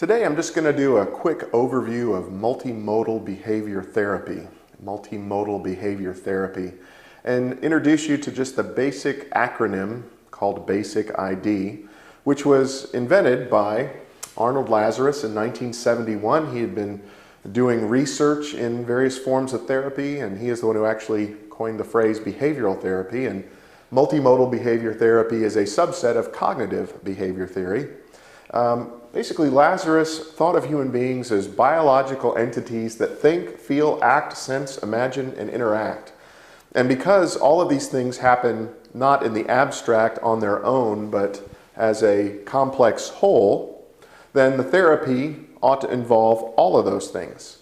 Today I'm just going to do a quick overview of multimodal behavior therapy. Multimodal behavior therapy. And introduce you to just the basic acronym called Basic ID, which was invented by Arnold Lazarus in 1971. He had been doing research in various forms of therapy, and he is the one who actually coined the phrase behavioral therapy. And multimodal behavior therapy is a subset of cognitive behavior theory. Basically, Lazarus thought of human beings as biological entities that think, feel, act, sense, imagine, and interact. And because all of these things happen not in the abstract on their own, but as a complex whole, then the therapy ought to involve all of those things.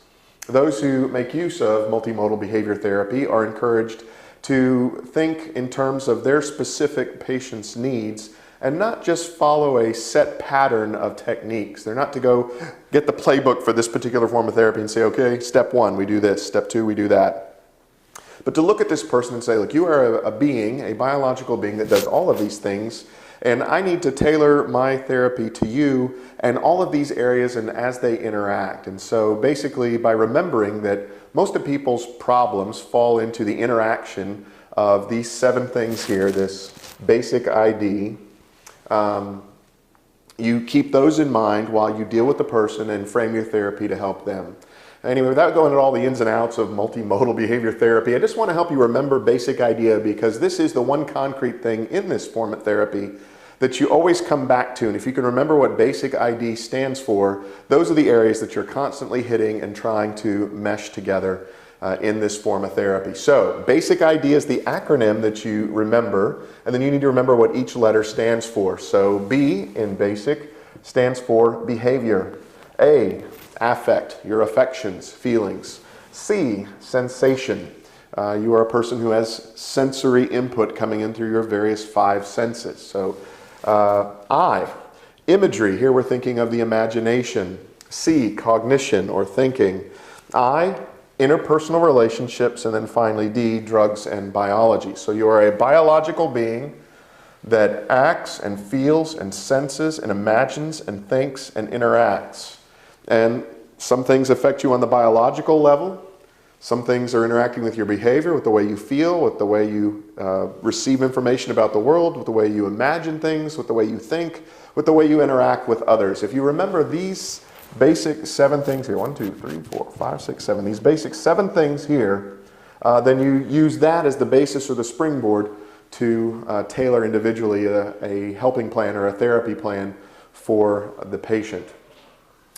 Those who make use of multimodal behavior therapy are encouraged to think in terms of their specific patient's needs and not just follow a set pattern of techniques. They're not to go get the playbook for this particular form of therapy and say, okay, step one, we do this, step two, we do that. But to look at this person and say, look, you are a being, a biological being that does all of these things, and I need to tailor my therapy to you and all of these areas and as they interact. And so basically by remembering that most of people's problems fall into the interaction of these 7 things here, this basic ID, you keep those in mind while you deal with the person and frame your therapy to help them. Anyway, without going into all the ins and outs of multimodal behavior therapy, I just want to help you remember basic idea, because this is the one concrete thing in this form of therapy that you always come back to. And if you can remember what basic ID stands for, those are the areas that you're constantly hitting and trying to mesh together in this form of therapy. So basic ID is the acronym that you remember, and then you need to remember what each letter stands for. So B in basic stands for behavior. A, affect, your affections, feelings. C, sensation. You are a person who has sensory input coming in through your various 5 senses. So I, imagery. Here we're thinking of the imagination. C, cognition or thinking. I, interpersonal relationships. And then finally D, drugs and biology. So you are a biological being that acts and feels and senses and imagines and thinks and interacts. And some things affect you on the biological level. Some things are interacting with your behavior, with the way you feel, with the way you receive information about the world, with the way you imagine things, with the way you think, with the way you interact with others. If you remember these basic 7 things here, 1, 2, 3, 4, 5, 6, 7, these basic 7 things here, then you use that as the basis or the springboard to tailor individually a helping plan or a therapy plan for the patient.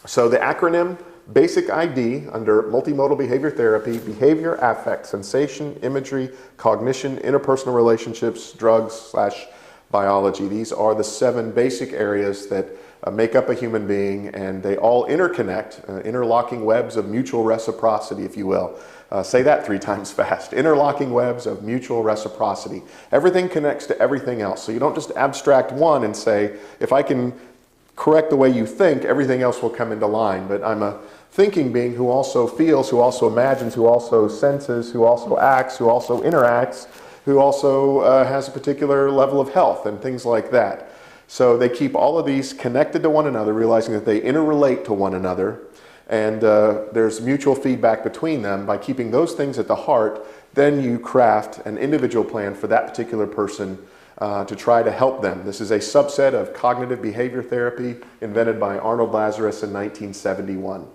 So the acronym Basic ID under multimodal behavior therapy: behavior, affect, sensation, imagery, cognition, interpersonal relationships, drugs / biology. These are the 7 basic areas that make up a human being, and they all interconnect, interlocking webs of mutual reciprocity, if you will. Say that 3 times fast. Interlocking webs of mutual reciprocity. Everything connects to everything else. So you don't just abstract one and say, if I can correct the way you think, everything else will come into line. But I'm a thinking being who also feels, who also imagines, who also senses, who also acts, who also interacts, who also has a particular level of health and things like that. So they keep all of these connected to one another, realizing that they interrelate to one another, and there's mutual feedback between them. By keeping those things at the heart, then you craft an individual plan for that particular person to try to help them. This is a subset of cognitive behavior therapy invented by Arnold Lazarus in 1971.